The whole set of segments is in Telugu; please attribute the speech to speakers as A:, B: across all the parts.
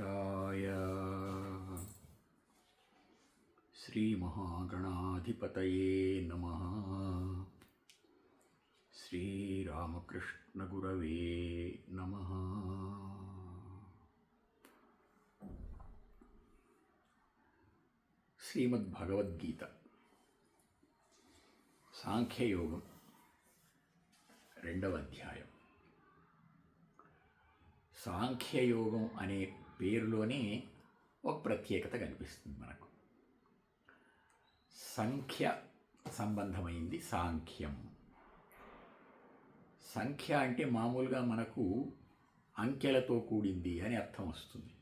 A: गणाध्यक्षाय श्रीमहागणाधिपतये नमः। श्रीरामकृष्णगुरवे नमः। श्रीमद्भगवद्गीत సాంఖ్యయోగం రెండవ అధ్యాయం. సాంఖ్యయోగం అనే పేరులోనే ఒక ప్రత్యేకత కనిపిస్తుంది మనకు. సంఖ్య సంబంధమైంది సాంఖ్యం. సంఖ్య అంటే మామూలుగా మనకు అంకెలతో కూడింది అని అర్థం వస్తుంది.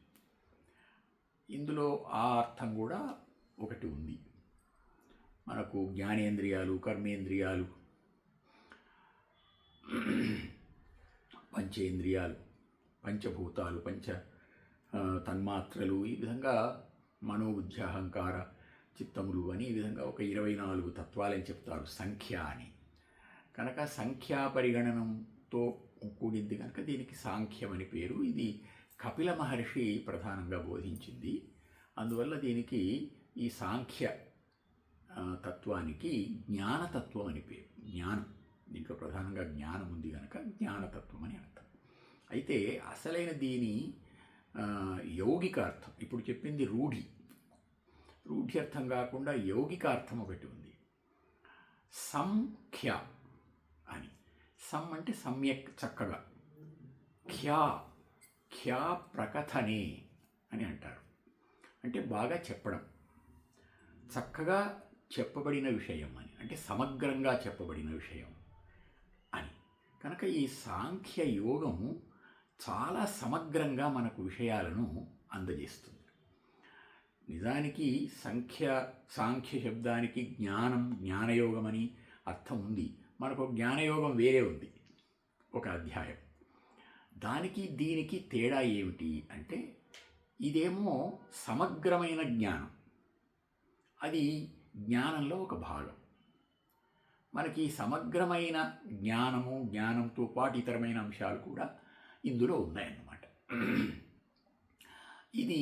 A: ఇందులో ఆ అర్థం కూడా ఒకటి ఉంది. మనకు జ్ఞానేంద్రియాలు, కర్మేంద్రియాలు, పంచేంద్రియాలు, పంచభూతాలు, తన్మాత్రలు, ఈ విధంగా మనోబుద్ధి అహంకార చిత్తములు అని ఈ విధంగా ఒక 24 తత్వాలని చెప్తారు సంఖ్య అని. కనుక సంఖ్యా పరిగణనంతో కూడింది కనుక దీనికి సాంఖ్యం అని పేరు. ఇది కపిల మహర్షి ప్రధానంగా బోధించింది. అందువల్ల దీనికి ఈ సాంఖ్య తత్వానికి జ్ఞానతత్వం అని పేరు. జ్ఞానం, దీంట్లో ప్రధానంగా జ్ఞానం ఉంది కనుక జ్ఞానతత్వం అని అర్థం. అయితే అసలైన దీని యౌగికార్థం ఇప్పుడు చెప్పింది రూఢ్యర్థం కాకుండా యౌగికార్థం ఒకటి ఉంది. సంఖ్య అని. సం అంటే సమ్యక్, చక్కగా. ఖ్యా ప్రకథనే అని అంటారు. అంటే బాగా చెప్పడం, చక్కగా చెప్పబడిన విషయం అని, అంటే సమగ్రంగా చెప్పబడిన విషయం అని. కనుక ఈ సాంఖ్య యోగం చాలా సమగ్రంగా మనకు విషయాలను అందజేస్తుంది. నిజానికి సాంఖ్య శబ్దానికి జ్ఞానయోగం అని అర్థం ఉంది. మనకు జ్ఞానయోగం వేరే ఉంది, ఒక అధ్యాయం. దానికి దీనికి తేడా ఏమిటి అంటే, ఇదేమో సమగ్రమైన జ్ఞానం, అది జ్ఞానంలో ఒక భాగం. మనకి సమగ్రమైన జ్ఞానంతో పాటు ఇతరమైన అంశాలు కూడా ఇందులో ఉన్నాయన్నమాట. ఇది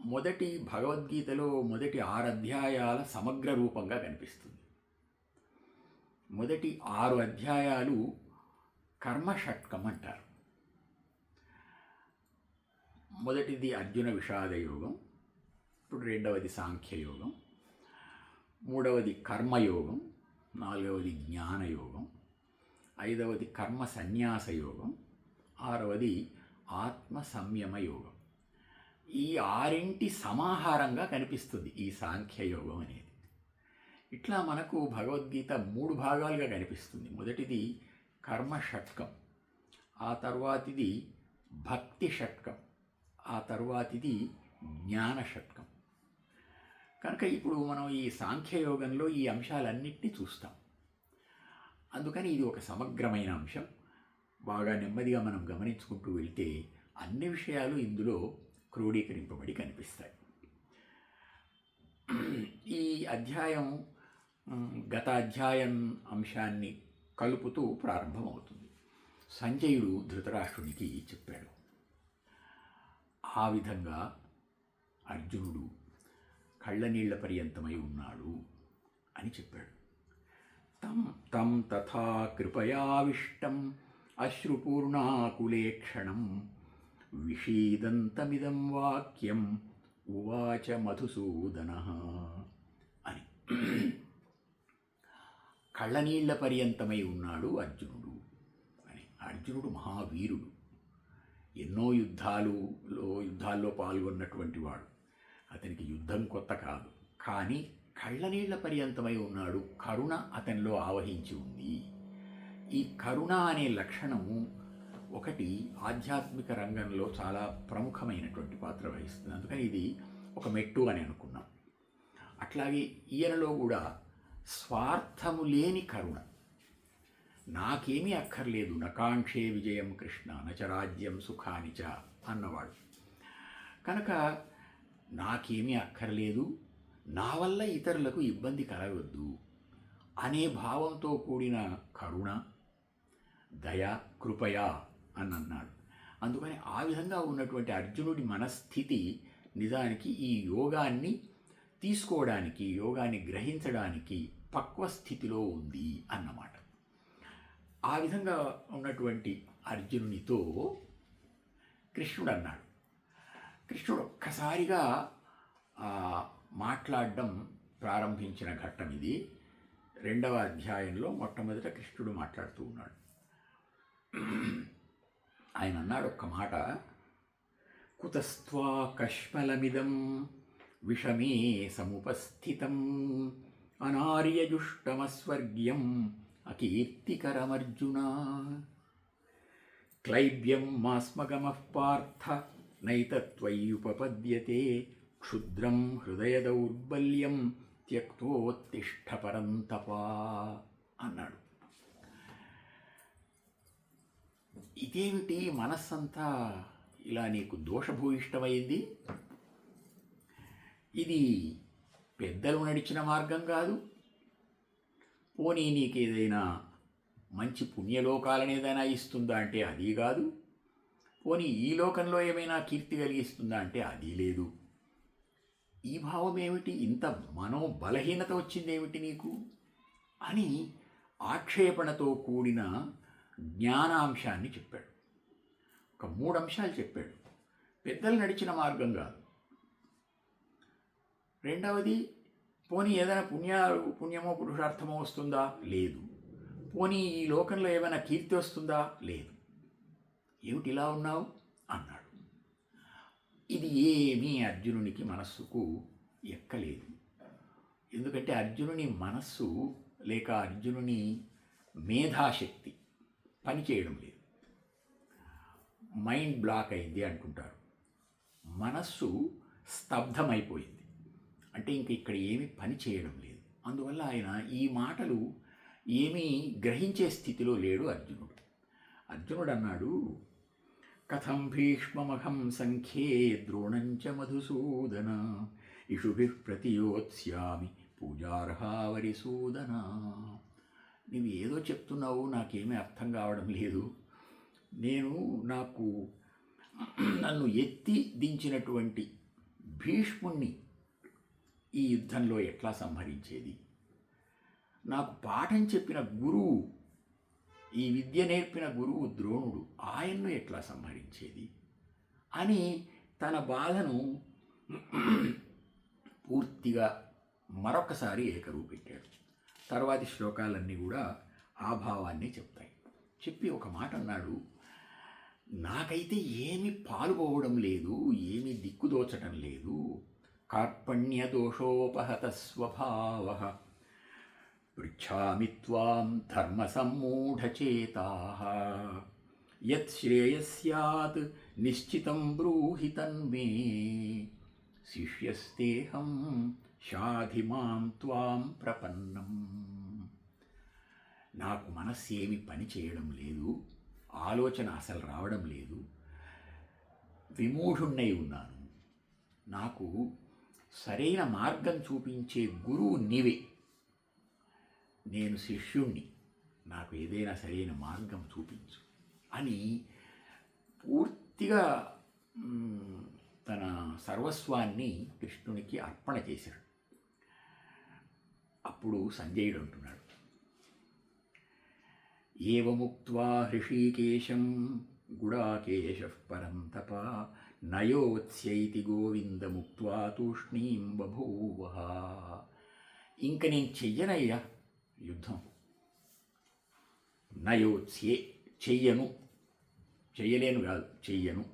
A: మొదటి భగవద్గీతలో మొదటి 6 అధ్యాయాల సమగ్ర రూపంగా కనిపిస్తుంది. మొదటి 6 అధ్యాయాలు కర్మషట్కం అంటారు. మొదటిది అర్జున విషాదయోగం, ఇప్పుడు రెండవది సాంఖ్యయోగం, మూడవది కర్మయోగం, నాలుగవది జ్ఞానయోగం, ఐదవది కర్మ సన్యాసయోగం, ఆరవది ఆత్మ సంయమ యోగం. ఈ 6 సమాహారంగా కనిపిస్తుంది ఈ సాంఖ్యయోగం అనేది. ఇట్లా మనకు భగవద్గీత 3 భాగాలుగా కనిపిస్తుంది. మొదటిది కర్మ షట్కం, ఆ తర్వాతిది భక్తి షట్కం, ఆ తర్వాతిది జ్ఞాన షట్కం. కనుక ఇప్పుడు మనం ఈ సాంఖ్యయోగంలో ఈ అంశాలన్నింటినీ చూస్తాం. అందుకని ఇది ఒక సమగ్రమైన అంశం. బాగా నెమ్మదిగా మనం గమనించుకుంటూ వెళ్తే అన్ని విషయాలు ఇందులో క్రోడీకరింపబడి కనిపిస్తాయి. ఈ అధ్యాయం గత అధ్యాయం అంశాన్ని కలుపుతూ ప్రారంభమవుతుంది. సంజయుడు ధృతరాష్ట్రునికి చెప్పాడు. ఆ విధంగా అర్జునుడు కళ్ళనీళ్ల పర్యంతమై ఉన్నాడు అని చెప్పాడు. తం తథా కృపయావిష్టం అశ్రుపూర్ణాకులేక్షణం విషీదంతమిదం వాక్యం ఉవాచ మధుసూదనః అని. కళ్ళనీళ్ల పర్యంతమై ఉన్నాడు అర్జునుడు అని. అర్జునుడు మహావీరుడు, ఎన్నో యుద్ధాల్లో పాల్గొన్నటువంటి వాడు. అతనికి యుద్ధం కొత్త కాదు, కానీ కళ్ళనీళ్ల పర్యంతమై ఉన్నాడు. కరుణ అతనిలో ఆవహించి ఉంది. ఈ కరుణ అనే లక్షణము ఒకటి ఆధ్యాత్మిక రంగంలో చాలా ప్రముఖమైనటువంటి పాత్ర వహిస్తుంది. అందుకని ఇది ఒక మెట్టు అని అనుకున్నాం. అట్లాగే ఈయనలో కూడా స్వార్థము లేని కరుణ. నాకేమీ అక్కర్లేదు, నకాంక్షే విజయం కృష్ణ నచరాజ్యం సుఖానిచ అన్నవాడు. కనుక నాకేమీ అక్కర్లేదు, నా వల్ల ఇతరులకు ఇబ్బంది కలగవద్దు అనే భావంతో కూడిన కరుణ, దయ, కృపయ అని అన్నాడు. అందుకని ఆ విధంగా ఉన్నటువంటి అర్జునుడి మనస్థితి నిజానికి ఈ యోగాన్ని తీసుకోవడానికి, యోగాన్ని గ్రహించడానికి పక్వ స్థితిలో ఉంది అన్నమాట. ఆ విధంగా ఉన్నటువంటి అర్జునునితో కృష్ణుడు అన్నాడు. కృష్ణుడు ఒక్కసారిగా మాట్లాడడం ప్రారంభించిన ఘట్టం ఇది. 2వ అధ్యాయంలో మొట్టమొదట కృష్ణుడు మాట్లాడుతూ ఉన్నాడు. ఆయన అన్నాడు ఒక్క మాట, కుతస్త్వా కష్మలమిదం విషమే సముపస్థితం అనార్యజుష్టమస్వర్గ్యం అకీర్తికరమర్జున క్లైబ్యం మాస్మగమః పార్థ నైతత్వయ్యుపపద్యతే క్షుద్రం హృదయ దౌర్బల్యం త్యక్తోత్తిష్ఠ పరంతప అన్నాడు. ఇదేమిటి మనస్సంతా ఇలా నీకు దోషభూయిష్టమైంది? ఇది పెద్దలు నడిచిన మార్గం కాదు. పోనీ నీకేదైనా మంచి పుణ్యలోకాలను ఏదైనా ఇస్తుందా అంటే అది కాదు. పోనీ ఈ లోకంలో ఏమైనా కీర్తి కలిగిస్తుందా అంటే అది లేదు. ఈ భావం ఏమిటి? ఇంత మనోబలహీనత వచ్చిందేమిటి నీకు అని ఆక్షేపణతో కూడిన జ్ఞానాంశాన్ని చెప్పాడు. ఒక 3 అంశాలు చెప్పాడు. పెద్దలు నడిచిన మార్గం కాదు. రెండవది, పోనీ ఏదైనా పుణ్యమో పురుషార్థమో వస్తుందా? లేదు. పోనీ ఈ లోకంలో ఏమైనా కీర్తి వస్తుందా? లేదు. ఏమిటి ఇలా ఉన్నావు అన్నాడు. ఇది ఏమీ అర్జునునికి మనస్సుకు ఎక్కలేదు. ఎందుకంటే అర్జునుని మనస్సు లేక అర్జునుని మేధాశక్తి పనిచేయడం లేదు. మైండ్ బ్లాక్ అయింది అంటుంటారు. మనస్సు స్తబ్దమైపోయింది. అంటే ఇంక ఇక్కడ ఏమీ పని చేయడం లేదు. అందువల్ల ఆయన ఈ మాటలు ఏమీ గ్రహించే స్థితిలో లేడు అర్జునుడు. అర్జునుడు అన్నాడు, కథం భీష్మమహం సంఖ్యే ద్రోణంచ మధుసూదన ఇషుభిః ప్రతియోత్స్యామి పూజార్హావరిసూదన. నువ్వు ఏదో చెప్తున్నావు, నాకేమీ అర్థం కావడం లేదు. నన్ను ఎత్తి దించినటువంటి భీష్ముణ్ణి ఈ యుద్ధంలో ఎట్లా సంహరించేది? నాకు పాఠం చెప్పిన గురువు, ఈ విద్య నేర్పిన గురువు ద్రోణుడు, ఆయన్ను ఎట్లా సంహరించేది అని తన బాధను పూర్తిగా మరొకసారి ఏకరూపెట్టాడు. తర్వాతి శ్లోకాలన్నీ కూడా ఆ భావాన్ని చెప్తాయి. చెప్పి ఒక మాట అన్నాడు, నాకైతే ఏమీ పాలుపోవడం లేదు, ఏమీ దిక్కుదోచటం లేదు. కార్పణ్య దోషోపహత స్వభావః పృచ్ఛామి త్వాం ధర్మ సమ్మూఢచేతాః యత్ శ్రేయస్యాత్ నిశ్చితం బ్రూహి తన్మే శిష్యస్తేహం షాధి మాం త్వాం ప్రపన్నం. నాకు మనస్సు ఏమి పని చేయడం లేదు, ఆలోచన అసలు రావడం లేదు, విమూఢుణ్ణై ఉన్నాను. నాకు సరైన మార్గం చూపించే గురువు నీవే, నేను శిష్యుణ్ణి, నాకు ఏదైనా సరైన మార్గం చూపించు అని పూర్తిగా తన సర్వస్వాన్ని కృష్ణునికి అర్పణ చేశాడు. అప్పుడు సంజయుడు అంటున్నాడు, ఏవముక్త్వా హృషీకేశం గుడాకేశః పరం తప నయోత్స్యైతి గోవిందముక్త్వా తూష్ణీం బభూవః. ఇంక నేను చెయ్యనయ్యా యుద్ధం, నయోత్స్యే చెయ్యను, చెయ్యలేను కాదు చెయ్యను.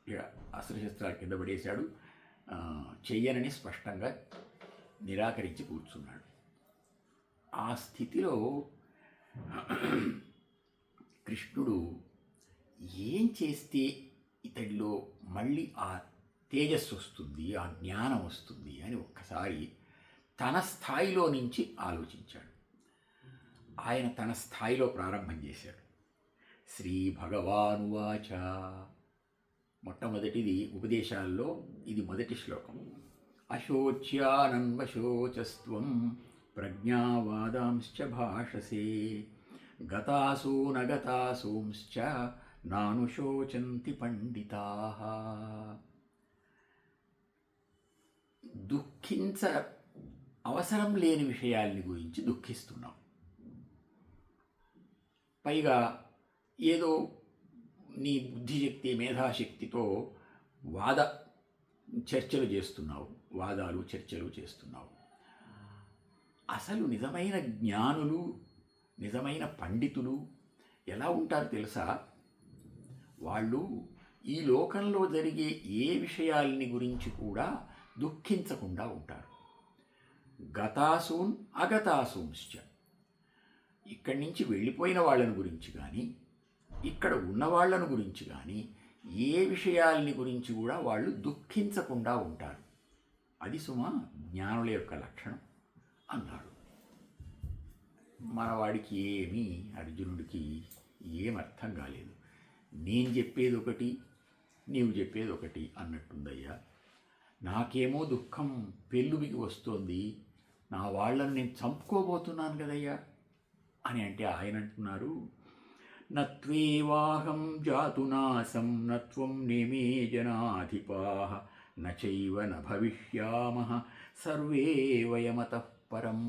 A: ఇక అస్త్రశస్త్రాలు కింద పడేశాడు. చెయ్యనని స్పష్టంగా నిరాకరించి కూర్చున్నాడు. ఆ స్థితిలో కృష్ణుడు ఏం చేస్తే ఇతడిలో మళ్ళీ ఆ తేజస్సు వస్తుంది, ఆ జ్ఞానం వస్తుంది అని ఒక్కసారి తన స్థాయిలో నుంచి ఆలోచించాడు. ఆయన తన స్థాయిలో ప్రారంభం చేశాడు. శ్రీ భగవానువాచ. మొట్టమొదటిది ఉపదేశాల్లో ఇది మొదటి శ్లోకం. అశోచ్యానన్వశోచస్త్వం ప్రజ్ఞావాదాంశ్చ భాషసే గతాసూనగతాసూంశ్చ నానుశోచంతి పండితాః. దుఃఖించ అవసరం లేని విషయాల్ని గురించి దుఃఖిస్తున్నాం. పైగా ఏదో నీ బుద్ధిశక్తి మేధాశక్తితో వాద చర్చలు చేస్తున్నావు, వాదాలు చర్చలు చేస్తున్నావు. అసలు నిజమైన జ్ఞానులు, నిజమైన పండితులు ఎలా ఉంటారు తెలుసా? వాళ్ళు ఈ లోకంలో జరిగే ఏ విషయాల్ని గురించి కూడా దుఃఖించకుండా ఉంటారు. గతాసూన్ అగతాసూంశ్చ. ఇక్కడి నుంచి వెళ్ళిపోయిన వాళ్ళని గురించి కానీ, ఇక్కడ ఉన్న వాళ్ళను గురించి కానీ, ఏ విషయాల్ని గురించి కూడా వాళ్ళు దుఃఖించకుండా ఉంటారు. అది సుమా జ్ఞానుల యొక్క లక్షణం అన్నాడు. మనవాడికి అర్జునుడికి ఏమర్థం కాలేదు. నేను చెప్పేది ఒకటి, నీవు చెప్పేది ఒకటి అన్నట్టుందయ్యా. నాకేమో దుఃఖం పెళ్ళుబికి వస్తోంది, నా వాళ్ళని నేను చంపుకోబోతున్నాను కదయ్యా అని అంటే ఆయన అంటున్నారు, నత్వేవాహం జాతునాసం నత్వం నేమే జనాధిపాః నచైవ న భవిష్యామః సర్వే వయమతః పరం.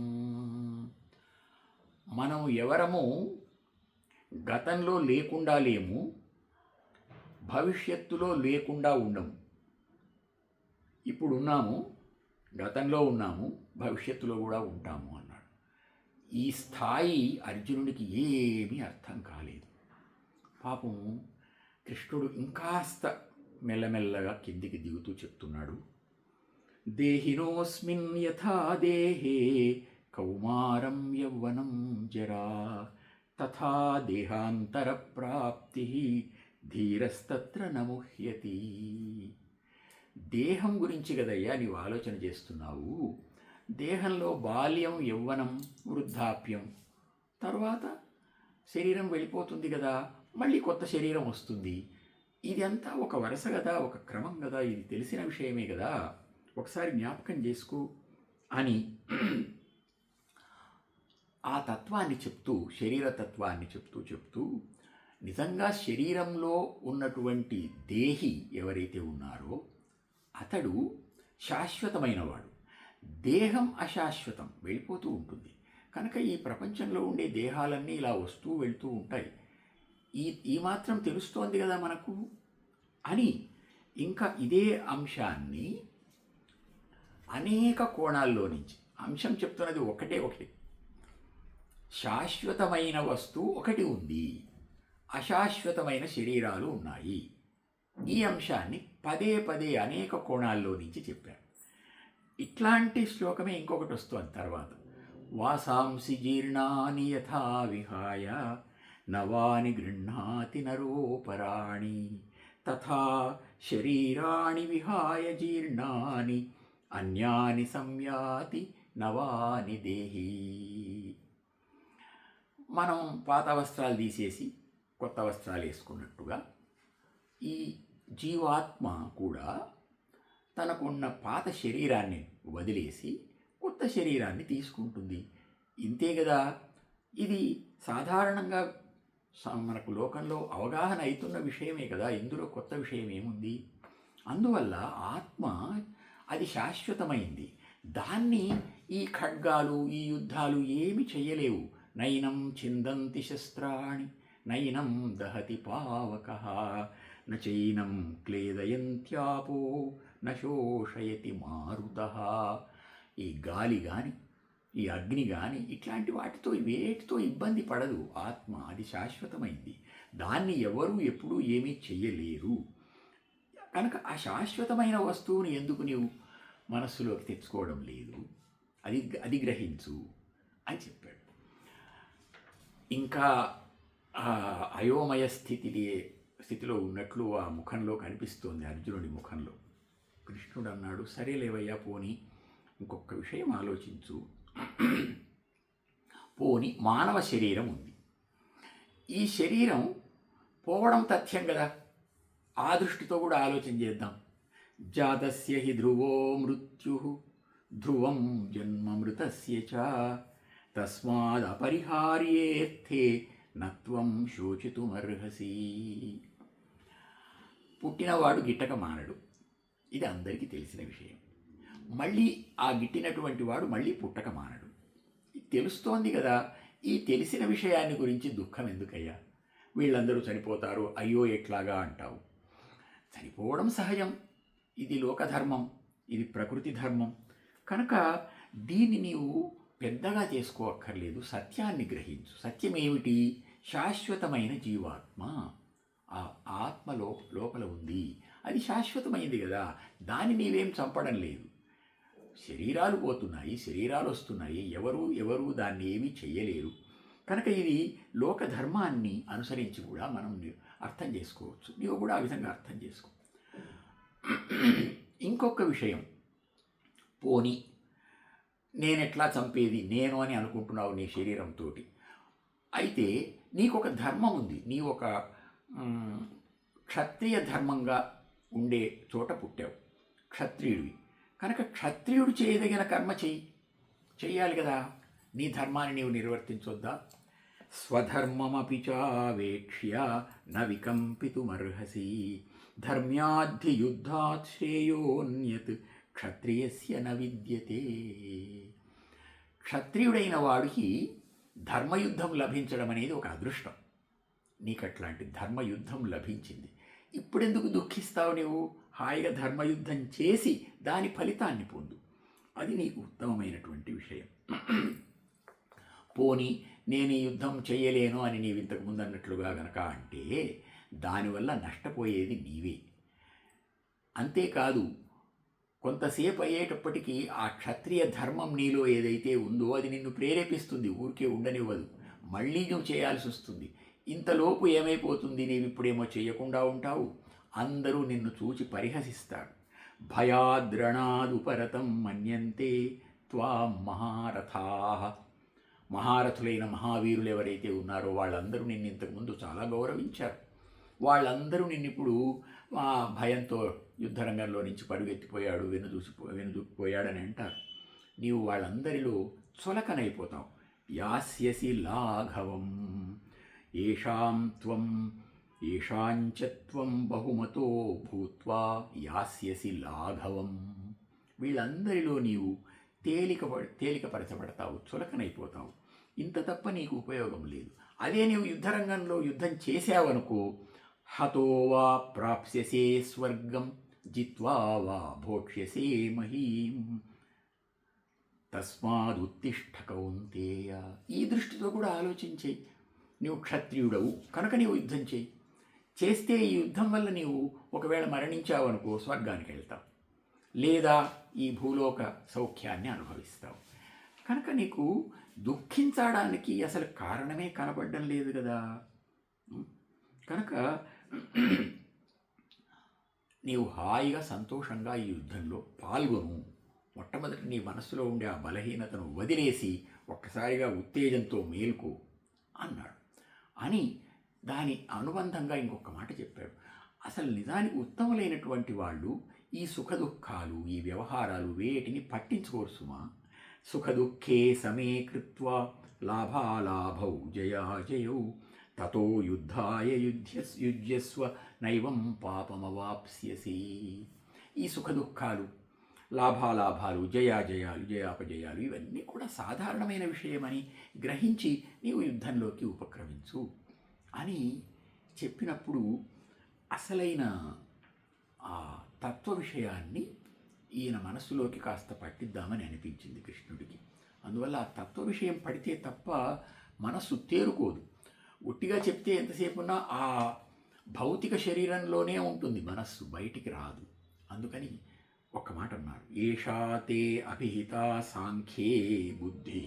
A: మనం ఎవరము గతంలో లేకుండా లేము, భవిష్యత్తులో లేకుండా ఉండము. ఇప్పుడు ఉన్నాము, గతంలో ఉన్నాము, భవిష్యత్తులో కూడా ఉంటాము అన్నాడు. ఈ స్థాయి అర్జునుడికి ఏమీ అర్థం కాలేదు. పాపం కృష్ణుడు ఇంకాస్త మెల్లమెల్లగా కిందికి దిగుతూ చెప్తున్నాడు, దేహినోస్మిన్ యథా దేహే కౌమారం యౌవనం జరా తథా దేహాంతర ప్రాప్తి ధీరస్తత్ర నముహ్యతి. దేహం గురించి కదయ్యా నీవు ఆలోచన చేస్తున్నావు. దేహంలో బాల్యం, యవ్వనం, వృద్ధాప్యం, తర్వాత శరీరం వెళ్ళిపోతుంది కదా, మళ్ళీ కొత్త శరీరం వస్తుంది. ఇదంతా ఒక వరుస కదా, ఒక క్రమం కదా, ఇది తెలిసిన విషయమే కదా, ఒకసారి జ్ఞాపకం చేసుకో అని ఆ తత్వాన్ని చెప్తూ, శరీర తత్వాన్ని చెప్తూ నిజంగా శరీరంలో ఉన్నటువంటి దేహి ఎవరైతే ఉన్నారో అతడు శాశ్వతమైనవాడు. దేహం అశాశ్వతం, వెళ్ళిపోతూ ఉంటుంది. కనుక ఈ ప్రపంచంలో ఉండే దేహాలన్నీ ఇలా వస్తూ వెళ్తూ ఉంటాయి. ఈ మాత్రం తెలుస్తోంది కదా మనకు అని ఇంకా ఇదే అంశాన్ని అనేక కోణాల్లో నుంచి, అంశం చెప్తున్నది ఒకటి, శాశ్వతమైన వస్తువు ఒకటి ఉంది, అశాశ్వతమైన శరీరాలు ఉన్నాయి. ఈ అంశాన్ని పదే అనేక కోణాల్లో నుంచి చెప్పారు. ఇట్లాంటి శ్లోకమే ఇంకొకటి వస్తుంది తర్వాత, వాసాంసి జీర్ణాని యథా విహాయ నవాని గృహ్ణాతి నరోపరాణి తథా శరీరాణి విహాయ జీర్ణాని అన్యాని సంయాతి నవాని దేహి. మనం పాత వస్త్రాలు తీసేసి కొత్త వస్త్రాలు వేసుకున్నట్టుగా ఈ జీవాత్మ కూడా తనకున్న పాత శరీరాన్ని వదిలేసి కొత్త శరీరాన్ని తీసుకుంటుంది. ఇంతే కదా, ఇది సాధారణంగా మనకు లోకంలో అవగాహన అవుతున్న విషయమే కదా, ఇందులో కొత్త విషయం ఏముంది? అందువల్ల ఆత్మ అది శాశ్వతమైంది. దాన్ని ఈ ఖడ్గాలు, ఈ యుద్ధాలు ఏమి చెయ్యలేవు. నైనం చిందంతి శస్త్రాణి నైనం దహతి పావకః నచైనం క్లేదయంత్యాపో నశోషయతి మారుతః. ఈ గాలి కానీ, ఈ అగ్ని కానీ, ఇట్లాంటి వేటితో ఇబ్బంది పడదు ఆత్మ. అది శాశ్వతమైంది, దాన్ని ఎవరు ఎప్పుడూ ఏమీ చెయ్యలేరు. కనుక ఆ శాశ్వతమైన వస్తువుని ఎందుకు నీవు మనస్సులోకి తెచ్చుకోవడం లేదు, అది గ్రహించు అని చెప్పాడు. ఇంకా అయోమయ స్థితిలో ఉన్నట్లు ఆ ముఖంలో కనిపిస్తోంది, అర్జునుడి ముఖంలో. కృష్ణుడు అన్నాడు, సరేలేవయ్యా, పోని ఇంకొక విషయం ఆలోచించు. పోని మానవ శరీరం ఉంది, ఈ శరీరం పోవడం తథ్యం కదా, ఆ దృష్టితో కూడా ఆలోచన చేద్దాం. జాతస్య హి ధ్రువో మృత్యుః ధ్రువం జన్మ మృతస్య చ తస్మాదపరిహార్యేర్థే నత్వం శోచితుమర్హసి. పుట్టినవాడు గిట్టక మానడు. ఇది అందరికీ తెలిసిన విషయం. మళ్ళీ ఆ గిట్టినటువంటి వాడు మళ్ళీ పుట్టక మానడు. ఇది తెలుస్తోంది కదా. ఈ తెలిసిన విషయాన్ని గురించి దుఃఖం ఎందుకయ్యా? వీళ్ళందరూ చనిపోతారు, అయ్యో ఎట్లాగా అంటావు. చనిపోవడం సహజం. ఇది లోకధర్మం, ఇది ప్రకృతి ధర్మం. కనుక దీన్ని నీవు పెద్దగా చేసుకోక్కర్లేదు. సత్యాన్ని గ్రహించు. సత్యం ఏమిటి? శాశ్వతమైన జీవాత్మ ఆ ఆత్మలో లోపల ఉంది. అది శాశ్వతమైంది కదా. దాన్ని నీవేం చంపడం లేదు. శరీరాలు పోతున్నాయి, శరీరాలు వస్తున్నాయి, ఎవరు దాన్ని ఏమీ చెయ్యలేరు. కనుక ఇది లోకధర్మాన్ని అనుసరించి కూడా మనం అర్థం చేసుకోవచ్చు. నీవు కూడా ఆ విధంగా అర్థం చేసుకో. ఇంకొక విషయం, పోని నేనెట్లా చంపేది నేను అని అనుకుంటున్నావు నీ శరీరంతో. అయితే నీకొక ధర్మం ఉంది. నీ ఒక క్షత్రియ ధర్మంగా ఉండే చోట పుట్టావు, క్షత్రియుడివి. కనుక క్షత్రియుడు చేయదగిన కర్మ చెయ్యాలి కదా. నీ ధర్మాన్ని నీవు నిర్వర్తించొద్దా? స్వధర్మమపి చావేక్ష్య న వికంపితుమర్హసి ధర్మ్యాద్ధి యుద్ధాత్ శ్రేయోన్యత్ క్షత్రియస్య న విద్యతే. క్షత్రియుడైన వాడికి ధర్మయుద్ధం లభించడం అనేది ఒక అదృష్టం. నీకు అట్లాంటి ధర్మయుద్ధం లభించింది. ఇప్పుడెందుకు దుఃఖిస్తావు? నీవు హాయిగా ధర్మయుద్ధం చేసి దాని ఫలితాన్ని పొందు. అది నీకు ఉత్తమమైనటువంటి విషయం. పోని నేను ఈ యుద్ధం చేయలేను అని నీవు ఇంతకుముందు అన్నట్లుగా గనక అంటే దానివల్ల నష్టపోయేది నీవే. అంతేకాదు, కొంతసేపు అయ్యేటప్పటికీ ఆ క్షత్రియ ధర్మం నీలో ఏదైతే ఉందో అది నిన్ను ప్రేరేపిస్తుంది, ఊరికే ఉండనివ్వదు. మళ్ళీ నువ్వు చేయాల్సి వస్తుంది. ఇంతలోపు ఏమైపోతుంది? నీవు ఇప్పుడేమో చేయకుండా ఉంటావు. అందరూ నిన్ను చూచి పరిహసిస్తారు. భయాద్రణాదుపరతం మన్యంతే త్వాం మహారథాః. మహారథులైన మహావీరులు ఎవరైతే ఉన్నారో వాళ్ళందరూ నిన్ను ఇంతకుముందు చాలా గౌరవించారు. వాళ్ళందరూ నిన్నిప్పుడు భయంతో యుద్ధరంగంలో నుంచి పరుగెత్తిపోయాడు, వెనుదూకిపోయాడని అంటారు. నీవు వాళ్ళందరిలో చులకనైపోతావు. యాస్యసి లాఘవం ఏషాంచత్వం బహుమతో భూత్వా యాస్యసి లాఘవం. వీళ్ళందరిలో నీవు తేలికపరచబడతావు, చులకనైపోతావు. ఇంత తప్ప నీకు ఉపయోగం లేదు. అదే నీవు యుద్ధరంగంలో యుద్ధం చేసావనుకో, హతో వా ప్రాప్స్యసే స్వర్గం జిత్వా వా భోక్ష్యసే మహీం తస్మాదుత్తిష్ఠ కౌంతేయ. ఈ దృష్టితో కూడా ఆలోచించే. నీవు క్షత్రియుడవు కనుక నీవు యుద్ధం చేస్తే ఈ యుద్ధం వల్ల నీవు ఒకవేళ మరణించావనుకో స్వర్గానికి వెళ్తావు, లేదా ఈ భూలోక సౌఖ్యాన్ని అనుభవిస్తావు. కనుక నీకు దుఃఖించడానికి అసలు కారణమే కనబడడం లేదు కదా. కనుక నీవు హాయిగా సంతోషంగా ఈ యుద్ధంలో పాల్గొను. మొట్టమొదటి నీ మనస్సులో ఉండే ఆ బలహీనతను వదిలేసి ఒక్కసారిగా ఉత్తేజంతో మేల్కో అన్నాడు. అని దాని అనుబంధంగా ఇంకొక మాట చెప్పాడు. అసలు నిజానికి ఉత్తములైనటువంటి వాళ్ళు ఈ సుఖదుఖాలు, ఈ వ్యవహారాలు వేటిని పట్టించుకోరు సుమా. సుఖదుఖే సమే కృత్వా లాభాలాభౌ జయాజయౌ తతో యుద్ధాయ యుజ్యస్వ నైవం పాపమవాప్స్యసి. ఈ సుఖదుఖాలు, లాభాలాభాలు, జయాజయాలు, జయాపజయాలు ఇవన్నీ కూడా సాధారణమైన విషయమని గ్రహించి నీవు యుద్ధంలోకి ఉపక్రమించు అని చెప్పినప్పుడు అసలైన ఆ తత్వ విషయాన్ని ఈయన మనస్సులోకి కాస్త పట్టిద్దామని అనిపించింది కృష్ణుడికి. అందువల్ల ఆ తత్వ విషయం పడితే తప్ప మనస్సు తేరుకోదు. ఒట్టిగా చెప్తే ఎంతసేపు ఉన్నా ఆ భౌతిక శరీరంలోనే ఉంటుంది, మనస్సు బయటికి రాదు. అందుకని ఒక్క మాట అన్నాడు, ఏషాతే అభిహిత సాంఖ్యే బుద్ధి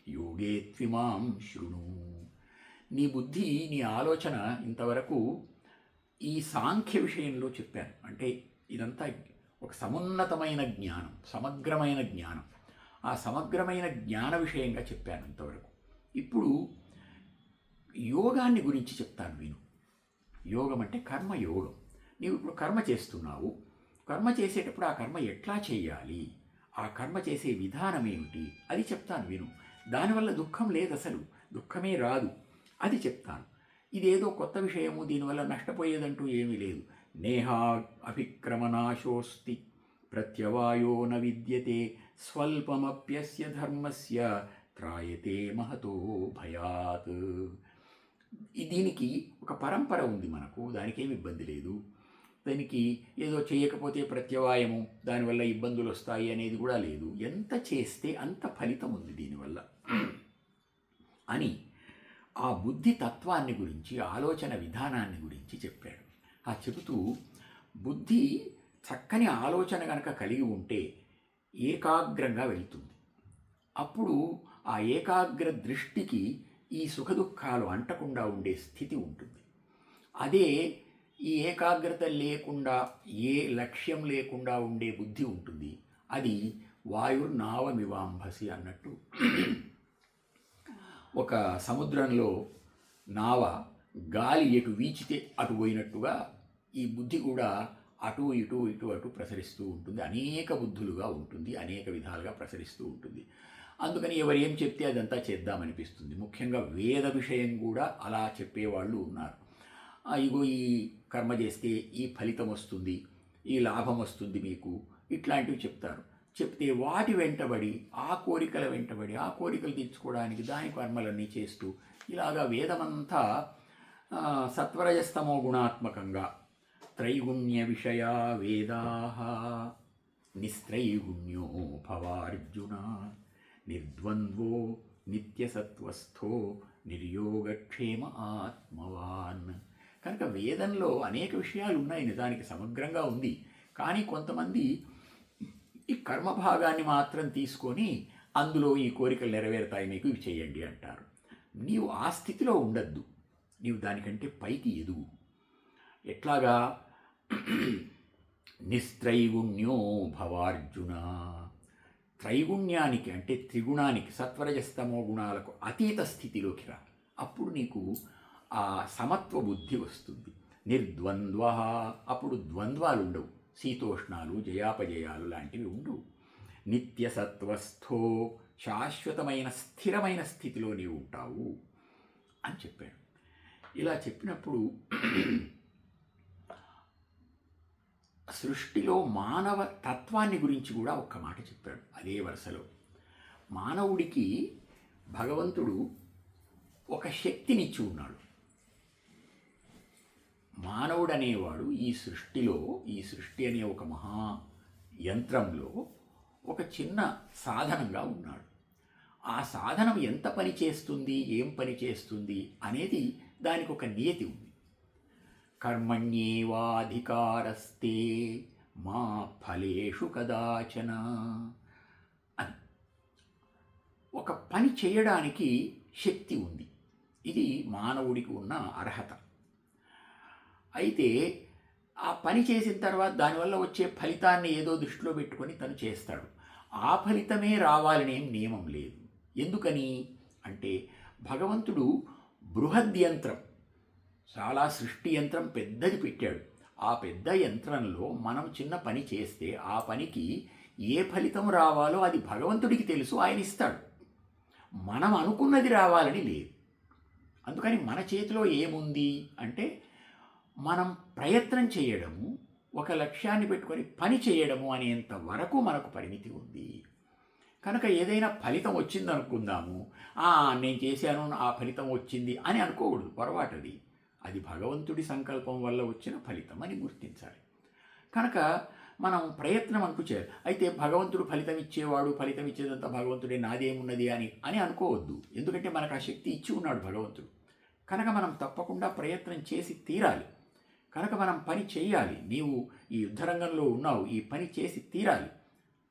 A: యోగే త్విమాం శృణు. నీ బుద్ధి, నీ ఆలోచన ఇంతవరకు ఈ సాంఖ్య విషయంలో చెప్పాను. అంటే ఇదంతా ఒక సమున్నతమైన జ్ఞానం, సమగ్రమైన జ్ఞానం. ఆ సమగ్రమైన జ్ఞాన విషయంగా చెప్పాను ఇంతవరకు. ఇప్పుడు యోగాన్ని గురించి చెప్తాను విను. యోగం అంటే కర్మయోగం. నీవు ఇప్పుడు కర్మ చేస్తున్నావు. కర్మ చేసేటప్పుడు ఆ కర్మ ఎట్లా చేయాలి, ఆ కర్మ చేసే విధానం ఏమిటి, అది చెప్తాను విను. దానివల్ల దుఃఖం లేదు, అసలు దుఃఖమే రాదు. అది చెప్తాను. ఇదేదో కొత్త విషయము, దీనివల్ల నష్టపోయేదంటూ ఏమీ లేదు. నేహా అభిక్రమనాశోస్తి ప్రత్యవాయో న విద్యతే స్వల్పమప్యస్య ధర్మస్య త్రాయతే మహతో భయాత్. దీనికి ఒక పరంపర ఉంది మనకు, దానికేమి ఇబ్బంది లేదు. దానికి ఏదో చేయకపోతే ప్రత్యవాయము, దానివల్ల ఇబ్బందులు వస్తాయి అనేది కూడా లేదు. ఎంత చేస్తే అంత ఫలితం ఉంది దీనివల్ల అని ఆ బుద్ధి తత్వాన్ని గురించి, ఆలోచన విధానాన్ని గురించి చెప్పాడు. ఆ చెబుతూ బుద్ధి చక్కని ఆలోచన కనుక కలిగి ఉంటే ఏకాగ్రంగా వెళ్తుంది. అప్పుడు ఆ ఏకాగ్ర దృష్టికి ఈ సుఖదుఖాలు అంటకుండా ఉండే స్థితి ఉంటుంది. అదే ఈ ఏకాగ్రత లేకుండా, ఏ లక్ష్యం లేకుండా ఉండే బుద్ధి ఉంటుంది, అది వాయుర్నావమివాంభసి అన్నట్టు ఒక సముద్రంలో నావ గాలి ఎటు వీచితే అటు పోయినట్టుగా ఈ బుద్ధి కూడా అటు ఇటు ఇటు అటు ప్రసరిస్తూ ఉంటుంది. అనేక బుద్ధులుగా ఉంటుంది, అనేక విధాలుగా ప్రసరిస్తూ ఉంటుంది. అందుకని ఎవరు ఏం చెప్తే అదంతా చేద్దామనిపిస్తుంది. ముఖ్యంగా వేద విషయం కూడా అలా చెప్పేవాళ్ళు ఉన్నారు. ఇగో ఈ కర్మ చేస్తే ఈ ఫలితం వస్తుంది, ఈ లాభం వస్తుంది మీకు, ఇట్లాంటివి చెప్తారు. చెప్తే వాటి వెంటబడి, ఆ కోరికల వెంటబడి, ఆ కోరికలు తీర్చుకోవడానికి దాని కర్మలన్నీ చేస్తూ ఇలాగా వేదమంతా సత్వరజస్తమో గుణాత్మకంగా త్రైగుణ్య విషయా వేదా నిస్త్రైగుణ్యో భవార్జున నిర్ద్వంద్వో నిత్యసత్వస్థో నిర్యోగక్షేమ ఆత్మవాన్. కనుక వేదంలో అనేక విషయాలు ఉన్నాయి, నిజానికి సమగ్రంగా ఉంది. కానీ కొంతమంది ఈ కర్మభాగాన్ని మాత్రం తీసుకొని అందులో ఈ కోరికలు నెరవేరుతాయి మీకు, ఇవి చేయండి అంటారు. నీవు ఆ స్థితిలో ఉండద్దు, నీవు దానికంటే పైకి ఎదుగు. ఎట్లాగా? నిస్త్రైగుణ్యో భవార్జున. త్రైగుణ్యానికి అంటే త్రిగుణానికి, సత్వరజస్తమో గుణాలకు అతీత స్థితిలోకి రా. అప్పుడు నీకు ఆ సమత్వ బుద్ధి వస్తుంది. నిర్ద్వంద్వ, అప్పుడు ద్వంద్వాలు ఉండవు, శీతోష్ణాలు జయాపజయాలు లాంటివి ఉండవు. నిత్యసత్వస్థో, శాశ్వతమైన స్థిరమైన స్థితిలో నీవు ఉంటావు అని చెప్పాడు. ఇలా చెప్పినప్పుడు సృష్టిలో మానవ తత్వాన్ని గురించి కూడా ఒక్క మాట చెప్పాడు అదే వరుసలో. మానవుడికి భగవంతుడు ఒక శక్తినిచ్చి ఉన్నాడు. మానవుడు అనేవాడు ఈ సృష్టిలో, ఈ సృష్టి అనే ఒక మహా యంత్రంలో ఒక చిన్న సాధనంగా ఉన్నాడు. ఆ సాధనం ఎంత పని చేస్తుంది, ఏం పని చేస్తుంది అనేది దానికి ఒక నియతి ఉంది. కర్మణ్యేవాధికారస్తే మా ఫలేషు కదాచన అని ఒక పని చేయడానికి శక్తి ఉంది. ఇది మానవుడికి ఉన్న అర్హత. అయితే ఆ పని చేసిన తర్వాత దానివల్ల వచ్చే ఫలితాన్ని ఏదో దృష్టిలో పెట్టుకొని తను చేస్తాడు. ఆ ఫలితమే రావాలనే నియమం లేదు. ఎందుకని అంటే భగవంతుడు బృహద్యంత్రం, చాలా సృష్టి యంత్రం పెద్దది పెట్టాడు. ఆ పెద్ద యంత్రంలో మనం చిన్న పని చేస్తే ఆ పనికి ఏ ఫలితం రావాలో అది భగవంతుడికి తెలుసు, ఆయన ఇస్తాడు. మనం అనుకున్నది రావాలని లేదు. అందుకని మన చేతిలో ఏముంది అంటే మనం ప్రయత్నం చేయడము, ఒక లక్ష్యాన్ని పెట్టుకొని పని చేయడము అనేంత వరకు మనకు పరిమితి ఉంది. కనుక ఏదైనా ఫలితం వచ్చింది అనుకుందాము, నేను చేశాను ఆ ఫలితం వచ్చింది అని అనుకోకూడదు, పొరపాటది. అది భగవంతుడి సంకల్పం వల్ల వచ్చిన ఫలితం అని గుర్తించాలి. కనుక మనం ప్రయత్నం అంటూ చేయాలి. అయితే భగవంతుడు ఫలితం ఇచ్చేవాడు, ఫలితం ఇచ్చేదంతా భగవంతుడే, నాదేమున్నది అని అనుకోవద్దు. ఎందుకంటే మనకు ఆ శక్తి ఇచ్చి ఉన్నాడు భగవంతుడు. కనుక మనం తప్పకుండా ప్రయత్నం చేసి తీరాలి. కనుక మనం పని చేయాలి. నీవు ఈ యుద్ధరంగంలో ఉన్నావు, ఈ పని చేసి తీరాలి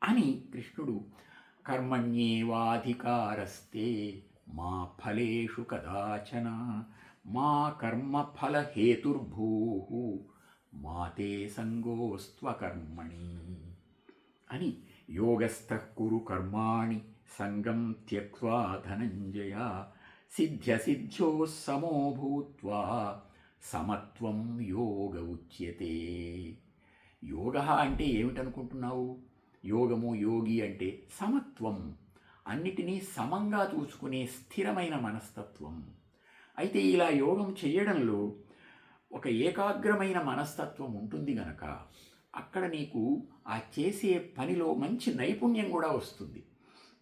A: అని కృష్ణుడు కర్మణ్యేవాధికారస్తే మా ఫలేషు కదాచన మా కర్మఫల హేతుర్భూ మాతే సంగోస్త్వకర్మణి అని యోగస్థః కురు కర్మాణి సంగం త్యక్త్వా ధనంజయ సిద్ధ్యసిద్ధ్యో సమో భూత్వా సమత్వం యోగ ఉచ్యతే. యోగ అంటే ఏమిటనుకుంటున్నావు? యోగము, యోగి అంటే సమత్వం, అన్నిటినీ సమంగా చూసుకునే స్థిరమైన మనస్తత్వం. అయితే ఇలా యోగం చేయడంలో ఒక ఏకాగ్రమైన మనస్తత్వం ఉంటుంది గనక అక్కడ నీకు ఆ చేసే పనిలో మంచి నైపుణ్యం కూడా వస్తుంది.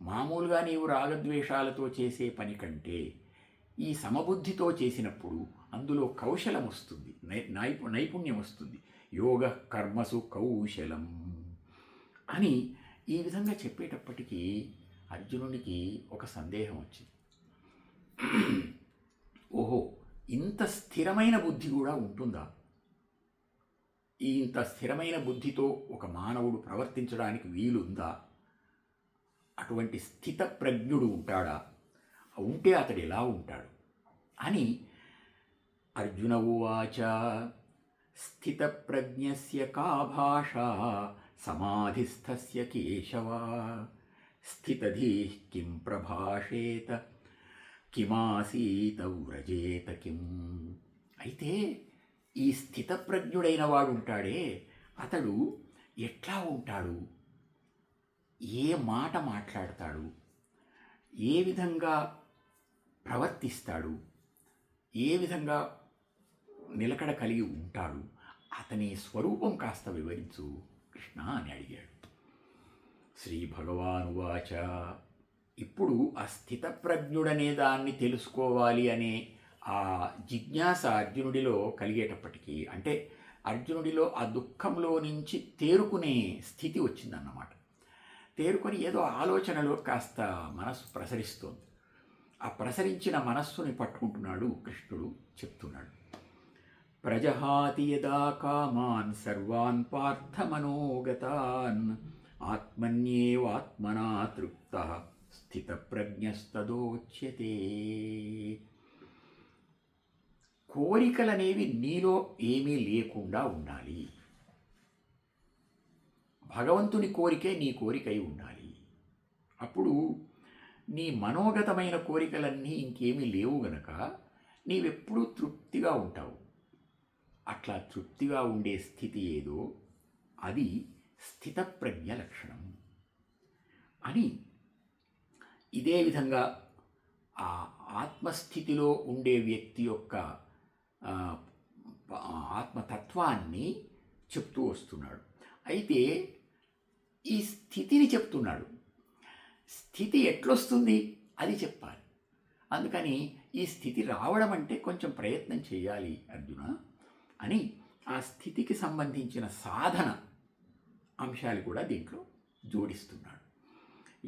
A: మామూలుగా నీవు రాగద్వేషాలతో చేసే పని కంటే ఈ సమబుద్ధితో చేసినప్పుడు అందులో కౌశలం వస్తుంది, నైపుణ్యం వస్తుంది. యోగ కర్మసు కౌశలం అని ఈ విధంగా చెప్పేటప్పటికీ అర్జునునికి ఒక సందేహం వచ్చింది. ఓహో, ఇంత స్థిరమైన బుద్ధి కూడా ఉంటుందా? ఇంత స్థిరమైన బుద్ధితో ఒక మానవుడు ప్రవర్తించడానికి వీలుందా? అటువంటి స్థితప్రజ్ఞుడు ఉంటాడా? ఉంటే అతడు ఎలా ఉంటాడు అని అర్జున ఉవాచ స్థితప్రజ్ఞస్య కా భాషా సమాధిస్థస్య కేశవ స్థితధీః కిం ప్రభాషేత కిమాసీత వ్రజేత కిం. అయితే ఈ స్థితప్రజ్ఞుడైన వాడు ఉంటాడే, అతడు ఎట్లా ఉంటాడు, ఏ మాట మాట్లాడతాడు, ఏ విధంగా ప్రవర్తిస్తాడు, ఏ విధంగా నిలకడ కలిగి ఉంటాడు, అతని స్వరూపం కాస్త వివరించు కృష్ణ అని అడిగాడు. శ్రీ భగవానువాచ, ఇప్పుడు ఆ స్థితప్రజ్ఞుడనే దాన్ని తెలుసుకోవాలి అనే ఆ జిజ్ఞాస అర్జునుడిలో కలిగేటప్పటికీ, అంటే అర్జునుడిలో ఆ దుఃఖంలో నుంచి తేరుకునే స్థితి వచ్చిందన్నమాట. తేరుకొని ఏదో ఆలోచనలో కాస్త మనస్సు ప్రసరిస్తోంది. ఆ ప్రసరించిన మనస్సుని పట్టుకుంటున్నాడు కృష్ణుడు. చెప్తున్నాడు, ప్రజహాతి యదా కామాన్ సర్వాన్ పార్థమనోగతాన్ ఆత్మన్యేవాత్మనా తృప్తః స్థితప్రజ్ఞస్తదోచ్యతే. కోరికలనేవి నీలో ఏమీ లేకుండా ఉండాలి. భగవంతుని కోరికే నీ కోరికై ఉండాలి. అప్పుడు నీ మనోగతమైన కోరికలన్నీ ఇంకేమీ లేవు గనక నీవెప్పుడూ తృప్తిగా ఉంటావు. అట్లా తృప్తిగా ఉండే స్థితి ఏదో అది స్థితప్రజ్ఞ లక్షణం అని. ఇదే విధంగా ఆ ఆత్మస్థితిలో ఉండే వ్యక్తి యొక్క ఆత్మతత్వాన్ని చెప్తూ వస్తున్నాడు. అయితే ఈ స్థితిని చెప్తున్నాడు. స్థితి ఎట్లొస్తుంది అది చెప్పాలి. అందుకని ఈ స్థితి రావడం అంటే కొంచెం ప్రయత్నం చేయాలి అర్జున అని ఆ స్థితికి సంబంధించిన సాధన అంశాలు కూడా దీంట్లో జోడిస్తున్నాడు.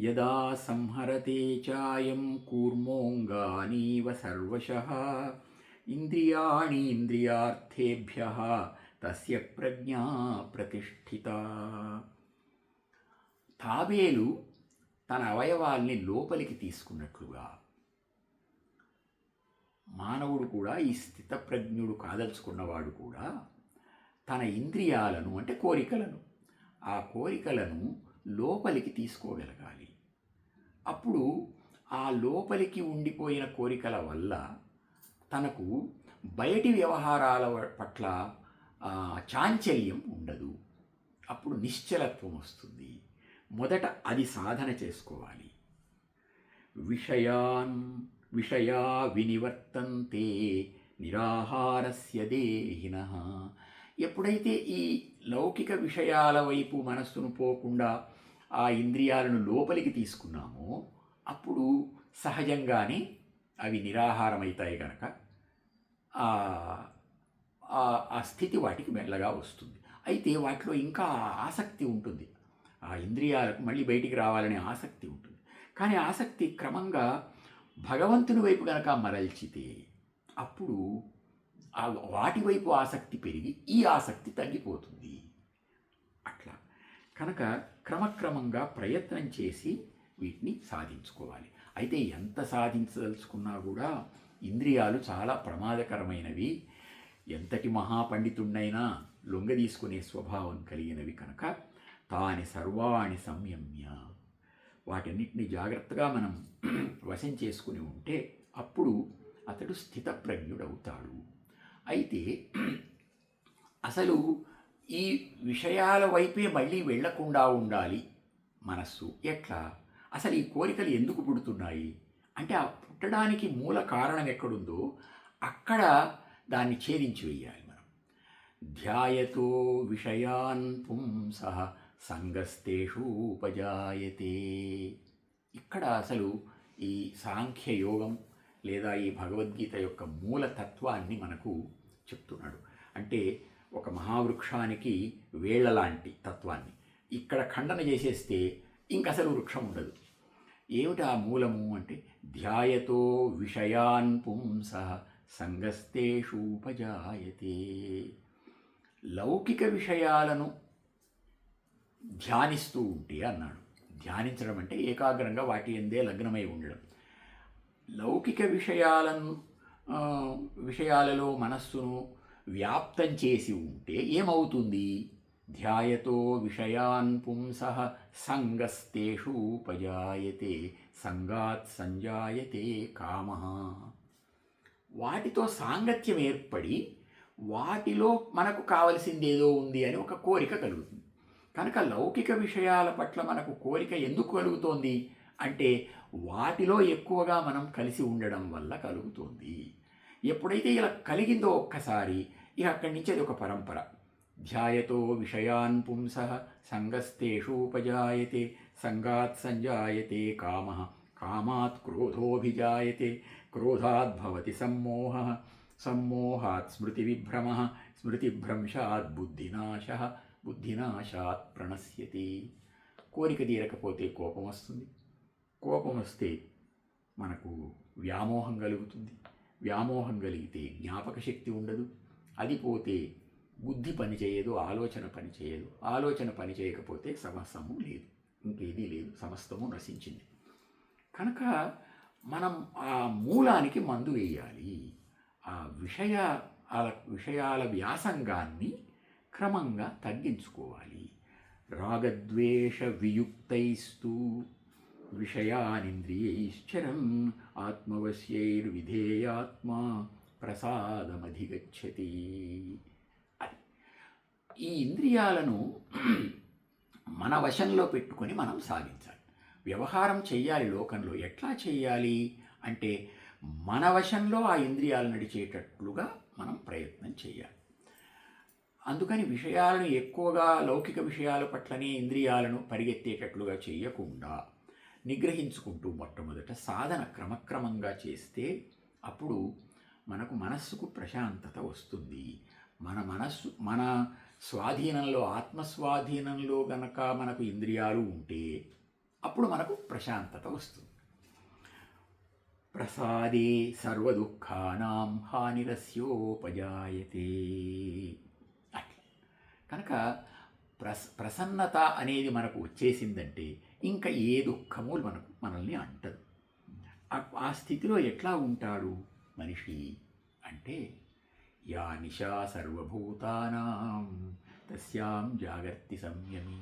A: యదా సంహరతే చాయం కూర్మోంగానీవ సర్వశః ఇంద్రియాణి ఇంద్రియార్థేభ్యః తస్య ప్రజ్ఞా ప్రతిష్ఠిత. తాబేలు తన అవయవాల్ని లోపలికి తీసుకున్నట్లుగా మానవుడు కూడా, ఈ స్థితప్రజ్ఞుడు కాదలుచుకున్నవాడు కూడా తన ఇంద్రియాలను అంటే కోరికలను, ఆ కోరికలను లోపలికి తీసుకోగలగాలి. అప్పుడు ఆ లోపలికి ఉండిపోయిన కోరికల వల్ల తనకు బయటి వ్యవహారాల పట్ల చాంచల్యం ఉండదు. అప్పుడు నిశ్చలత్వం వస్తుంది. మొదట అది సాధన చేసుకోవాలి. విషయా వినివర్తంతే నిరాహారస్య దేహినః. ఎప్పుడైతే ఈ లౌకిక విషయాల వైపు మనస్సును పోకుండా ఆ ఇంద్రియాలను లోపలికి తీసుకున్నామో అప్పుడు సహజంగానే అవి నిరాహారమవుతాయి కనుక ఆ స్థితి వాటికి మెల్లగా వస్తుంది. అయితే వాటిలో ఇంకా ఆసక్తి ఉంటుంది. ఆ ఇంద్రియాలకు మళ్ళీ బయటికి రావాలనే ఆసక్తి ఉంటుంది. కానీ ఆసక్తి క్రమంగా భగవంతుని వైపు కనుక మరల్చితే అప్పుడు వాటి వైపు ఆసక్తి పెరిగి ఈ ఆసక్తి తగ్గిపోతుంది. అట్లా కనుక క్రమక్రమంగా ప్రయత్నం చేసి వీటిని సాధించుకోవాలి. అయితే ఎంత సాధించదలుచుకున్నా కూడా ఇంద్రియాలు చాలా ప్రమాదకరమైనవి. ఎంతటి మహాపండితుడినైనా లొంగదీసుకునే స్వభావం కలిగినవి కనుక తాని సర్వాణి సంయమ్య, వాటన్నిటిని జాగ్రత్తగా మనం వశం చేసుకుని ఉంటే అప్పుడు అతడు స్థితప్రజ్ఞుడవుతాడు. అయితే అసలు ఈ విషయాల వైపే మళ్ళీ వెళ్లకుండా ఉండాలి మనస్సు. ఎట్లా? అసలు ఈ కోరికలు ఎందుకు పుడుతున్నాయి అంటే ఆ పుట్టడానికి మూల కారణం ఎక్కడుందో అక్కడ దాన్ని ఛేదించి వేయాలి మనం. ధ్యాయతో విషయాన్ పుంసః సంగస్తేషూపజాయతే. ఇక్కడ అసలు ఈ సాంఖ్యయోగం లేదా ఈ భగవద్గీత యొక్క మూలతత్వాన్ని మనకు చెప్తున్నాడు. అంటే ఒక మహావృక్షానికి వేళ్లలాంటి తత్వాన్ని ఇక్కడ ఖండన చేసేస్తే ఇంకసలు వృక్షం ఉండదు. ఏమిటి ఆ మూలము అంటే ధ్యాయతో విషయాన్ పుంసః సంగస్తేషూపజాయతే. లౌకిక విషయాలను ధ్యానిస్తూ ఉంటే అన్నాడు. ధ్యానించడం అంటే ఏకాగ్రంగా వాటి ఎందే లగ్నమై ఉండడం. లౌకిక విషయాలలో మనస్సును వ్యాప్తం చేసి ఉంటే ఏమవుతుంది? ధ్యాయతో విషయాన్ పుంసః సంగస్తేషూపజాయతే సంగాత్ సంజాయతే కామః. వాటితో సాంగత్యం ఏర్పడి వాటిలో మనకు కావలసిందేదో ఉంది అని ఒక కోరిక కలుగుతుంది. కనుక లౌకిక విషయాల పట్ల మనకు కోరిక ఎందుకు కలుగుతోంది అంటే వాటిలో ఎక్కువగా మనం కలిసి ఉండడం వల్ల కలుగుతోంది. ఎప్పుడైతే ఇలా కలిగిందో ఒక్కసారి ఇక అక్కడి నుంచి అది ఒక పరంపర. ధ్యాయతో విషయాన్ పుంసః సంగస్తేషూపజాయతే సంగాత్ సంజాయతే కామః కామాత్ క్రోధోభిజాయతే క్రోధాత్ భవతి సమ్మోహః సమ్మోహాత్ స్మృతివిభ్రమః స్మృతిభ్రంశాత్ బుద్ధినాశః బుద్ధినాశాత్ ప్రణశ్యతి. కోరిక తీరకపోతే కోపం వస్తుంది. కోపం వస్తే మనకు వ్యామోహం కలుగుతుంది. వ్యామోహం కలిగితే జ్ఞాపక శక్తి ఉండదు. అది పోతే బుద్ధి పనిచేయదు, ఆలోచన పనిచేయదు. ఆలోచన పనిచేయకపోతే సమస్తము లేదు, ఇంకేదీ లేదు, సమస్తము నశించింది. కనుక మనం ఆ మూలానికి మందు వేయాలి. ఆ విషయాల వ్యాసంగాన్ని క్రమంగా తగ్గించుకోవాలి. రాగద్వేష వియుక్తైస్తు విషయానింద్రియైశ్చరన్ ఆత్మవశ్యైర్విధేయాత్మా ప్రసాదమధిగచ్చతి. అది ఈ ఇంద్రియాలను మన వశంలో పెట్టుకొని మనం సాగించాలి. వ్యవహారం చెయ్యాలి లోకంలో. ఎట్లా చెయ్యాలి అంటే మన వశంలో ఆ ఇంద్రియాలు నడిచేటట్లుగా మనం ప్రయత్నం చేయాలి. అందుకని విషయాలను ఎక్కువగా లౌకిక విషయాల పట్లనే ఇంద్రియాలను పరిగెత్తేటట్లుగా చేయకుండా నిగ్రహించుకుంటూ మొట్టమొదట సాధన క్రమక్రమంగా చేస్తే అప్పుడు మనకు మనస్సుకు ప్రశాంతత వస్తుంది. మన స్వాధీనంలో ఆత్మస్వాధీనంలో గనక మనకు ఇంద్రియాలు ఉంటే అప్పుడు మనకు ప్రశాంతత వస్తుంది. ప్రసాదే సర్వదుఃఖానాం హానిరస్యోపజాయతే. అట్లా కనుక ప్రసన్నత అనేది మనకు వచ్చేసిందంటే ఇంకా ఏ దుఃఖము మనల్ని అంటదు. ఆ స్థితిలో ఎట్లా ఉంటాడు మనిషి అంటే యా నిశా సర్వభూతానాం తస్యాం జాగర్తి సంయమీ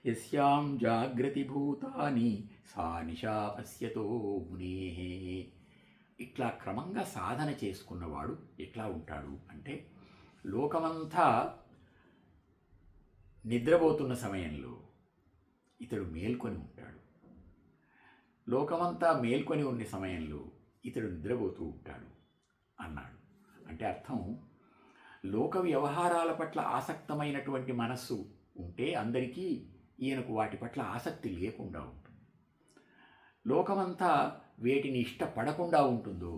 A: యస్యాం జాగ్రతి భూతాని సా నిశా పశ్యతో మునేః. ఇట్లా క్రమంగా సాధన చేసుకున్నవాడు ఎట్లా ఉంటాడు అంటే లోకమంతా నిద్రపోతున్న సమయంలో ఇతడు మేల్కొని ఉంటాడు. లోకమంతా మేల్కొని ఉన్న సమయంలో ఇతడు నిద్రపోతూ ఉంటాడు అన్నాడు. అంటే అర్థం లోక వ్యవహారాల పట్ల ఆసక్తమైనటువంటి మనస్సు ఉంటే అందరికీ ఈయనకు వాటి పట్ల ఆసక్తి లేకుండా ఉంటుంది. లోకమంతా వేటిని ఇష్టపడకుండా ఉంటుందో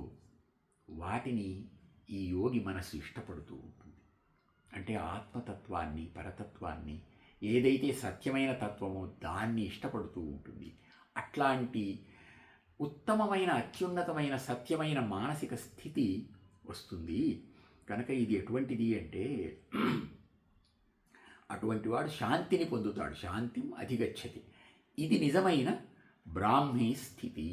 A: వాటిని ఈ యోగి మనస్సు ఇష్టపడుతూ ఉంటుంది. అంటే ఆత్మతత్వాన్ని, పరతత్వాన్ని, ఏదైతే సత్యమైన తత్వమో దాన్ని ఇష్టపడుతూ ఉంటుంది. అట్లాంటి ఉత్తమమైన, అత్యున్నతమైన, సత్యమైన మానసిక స్థితి వస్తుంది. కనుక ఇది ఎటువంటిది అంటే అటువంటి వాడు శాంతిని పొందుతాడు. శాంతిం అధిగచ్చతి. ఇది నిజమైన బ్రాహ్మీ స్థితి.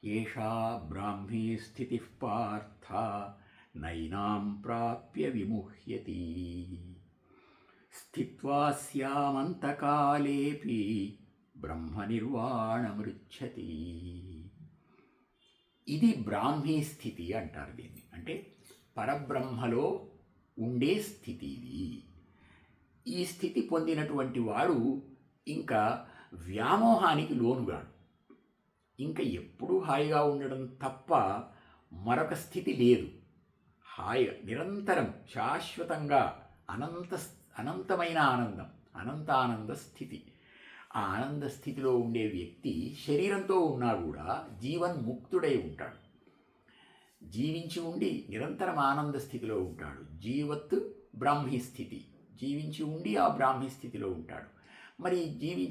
A: ఏషా బ్రాహ్మీ స్థితి పార్థ నైనాం ప్రాప్య విముహ్యతి స్థిత్వా స్యామంతకాలేపి బ్రహ్మనిర్వాణమృచ్చతి. ఇది బ్రాహ్మీ స్థితి అంటారు దీన్ని. అంటే పరబ్రహ్మలో ఉండే స్థితి ఇది. ఈ స్థితి పొందినటువంటి వాడు ఇంకా వ్యామోహానికి లోనుగాడు. ఇంకా ఎప్పుడూ హాయిగా ఉండడం తప్ప మరొక స్థితి లేదు. హాయిగా నిరంతరం శాశ్వతంగా అనంత అనంతమైన ఆనందం, అనంతానంద స్థితి. ఆ ఆనంద స్థితిలో ఉండే వ్యక్తి శరీరంతో ఉన్నా కూడా జీవన్ముక్తుడై ఉంటాడు. జీవించి ఉండి నిరంతరం ఆనంద స్థితిలో ఉంటాడు. జీవత్ బ్రాహ్మీ స్థితి, జీవించి ఉండి ఆ బ్రాహ్మీ స్థితిలో ఉంటాడు. మరి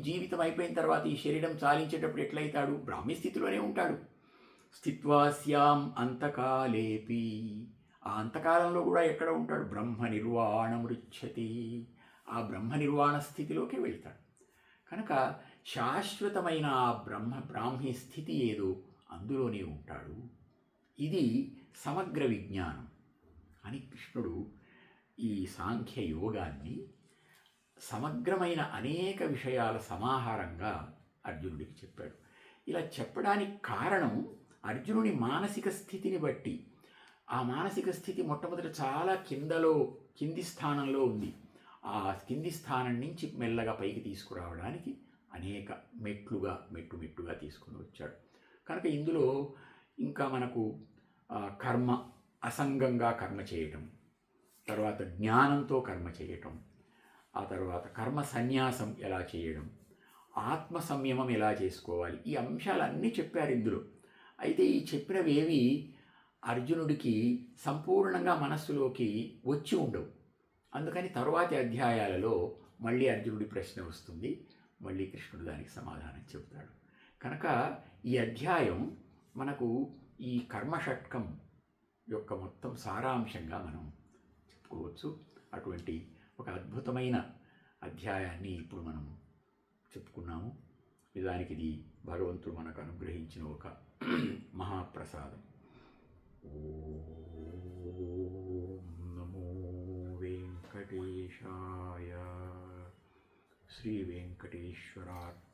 A: జీవితం అయిపోయిన తర్వాత ఈ శరీరం చాలించేటప్పుడు ఎట్లయితాడు? బ్రాహ్మీ స్థితిలోనే ఉంటాడు. స్థిత్వాస్యాం అంతకాలేపి, ఆ అంతకాలంలో కూడా ఎక్కడ ఉంటాడు? బ్రహ్మ నిర్వాణమృచ్చతి, ఆ బ్రహ్మ నిర్వాణ స్థితిలోకి వెళ్తాడు. కనుక శాశ్వతమైన ఆ బ్రాహ్మీ స్థితి ఏదో అందులోనే ఉంటాడు. ఇది సమగ్ర విజ్ఞానం అని కృష్ణుడు ఈ సాంఖ్య యోగాన్ని సమగ్రమైన అనేక విషయాల సమాహారంగా అర్జునుడికి చెప్పాడు. ఇలా చెప్పడానికి కారణం అర్జునుని మానసిక స్థితిని బట్టి. ఆ మానసిక స్థితి మొట్టమొదటి చాలా కింది స్థానంలో ఉంది. ఆ కింది స్థానం నుంచి మెల్లగా పైకి తీసుకురావడానికి అనేక మెట్టుగా తీసుకుని వచ్చాడు. కనుక ఇందులో ఇంకా మనకు కర్మ, అసంగంగా కర్మ చేయటం, తర్వాత జ్ఞానంతో కర్మ చేయటం, ఆ తర్వాత కర్మ సన్యాసం ఎలా చేయడం, ఆత్మ సంయమం ఎలా చేసుకోవాలి, ఈ అంశాలన్నీ చెప్పారు ఇందులో. అయితే ఈ చెప్పినవేవి అర్జునుడికి సంపూర్ణంగా మనస్సులోకి వచ్చి ఉండవు. అందుకని తరువాతి అధ్యాయాలలో మళ్ళీ అర్జునుడి ప్రశ్న వస్తుంది, మళ్ళీ కృష్ణుడు దానికి సమాధానం చెబుతాడు. కనుక ఈ అధ్యాయం మనకు ఈ కర్మషట్కం యొక్క మొత్తం సారాంశంగా మనం చెప్పుకోవచ్చు. అటువంటి ఒక అద్భుతమైన అధ్యాయాన్ని ఇప్పుడు మనం చెప్పుకున్నాము. నిజానికి ఇది భగవంతుడు మనకు అనుగ్రహించిన ఒక మహాప్రసాదం. ఓం నమో వెంకటేశాయ. శ్రీ వెంకటేశ్వరార్పణమస్తు.